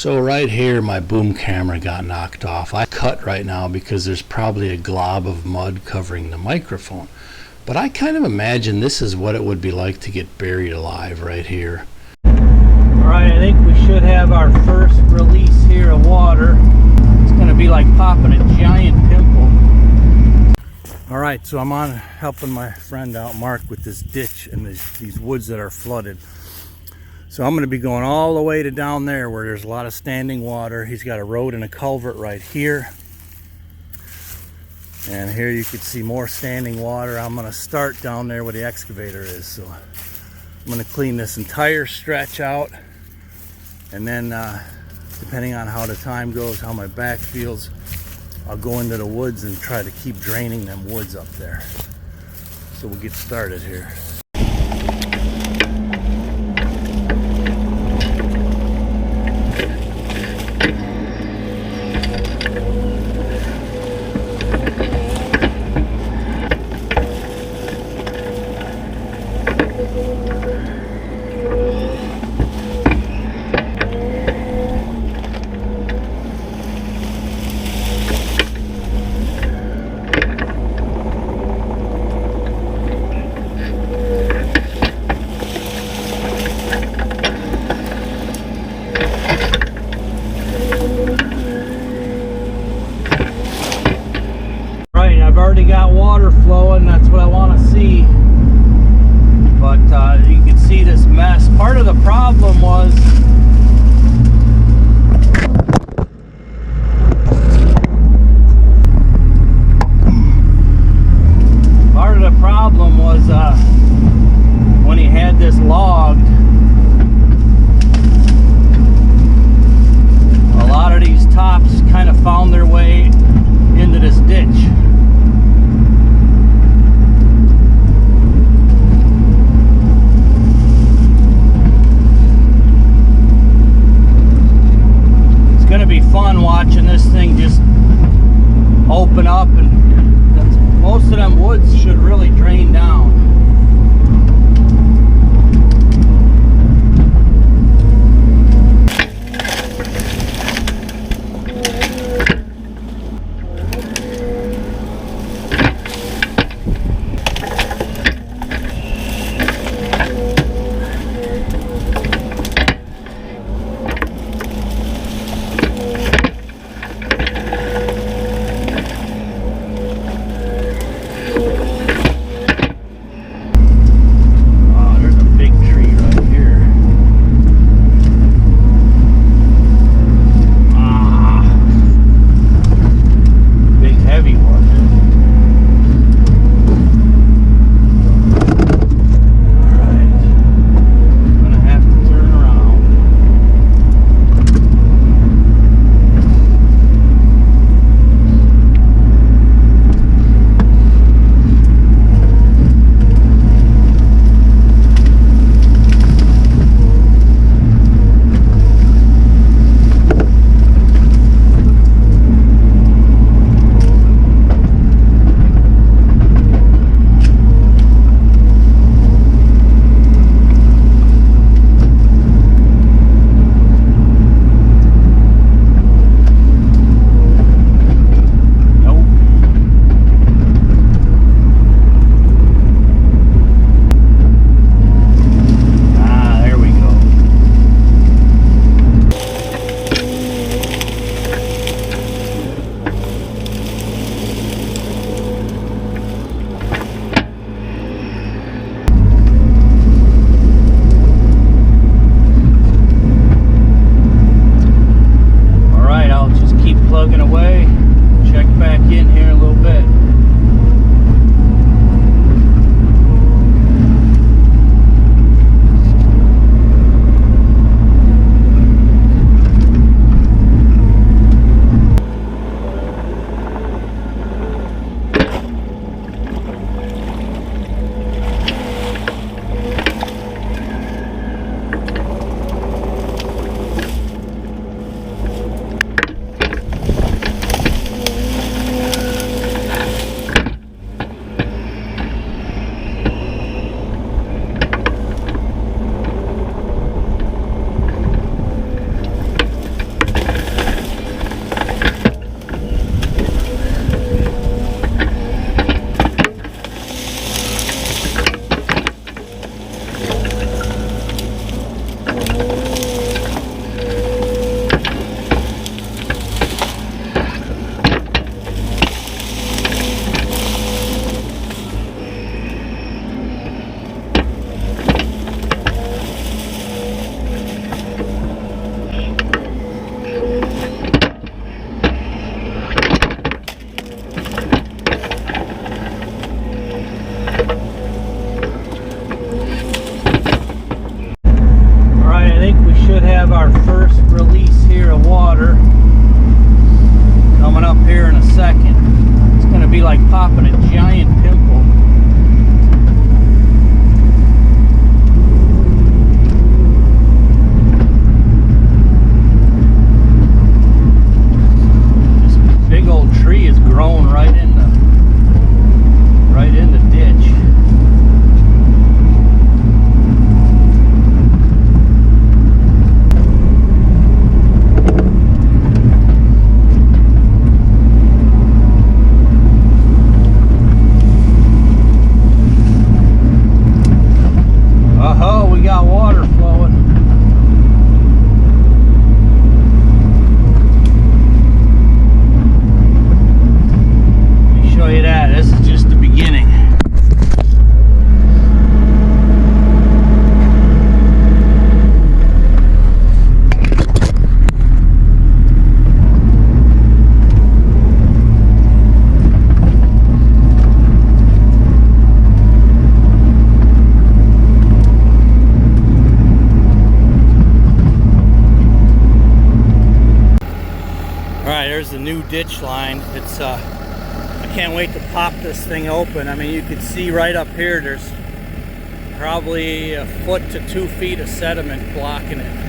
So right here my boom camera got knocked off. I cut right now because there's probably a glob of mud covering the microphone. But I kind of imagine this is what it would be like to get buried alive right here. Alright, I think we should have our first release here of water. It's going to be like popping a giant pimple. Alright, so I'm on helping my friend out, Mark, with this ditch and these woods that are flooded. So I'm going to be going all the way to down there where there's a lot of standing water. He's got a road and a culvert right here. And here you can see more standing water. I'm going to start down there where the excavator is. So I'm going to clean this entire stretch out. And then depending on how the time goes, how my back feels, I'll go into the woods and try to keep draining them woods up there. So we'll get started here. I've already got water flowing, that's what I want to see. But you can see this mess. Part of the problem was when he had this logged, a lot of these tops kind of found their way into this ditch. Fun watching this thing just open up, and most of them woods should really drain down. ditch line. It's I can't wait to pop this thing open. I mean, you can see right up here there's probably a foot to 2 feet of sediment blocking it.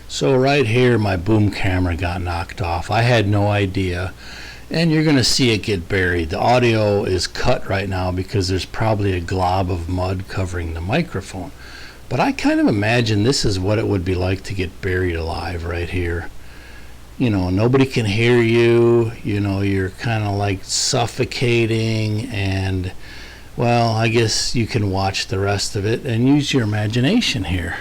So right here my boom camera got knocked off. I had no idea, and you're gonna see it get buried. The audio is cut right now because there's probably a glob of mud covering the microphone, but I kind of imagine this is what it would be like to get buried alive right here. You know, nobody can hear you, you know, you're kind of like suffocating, and well, I guess you can watch the rest of it and use your imagination here.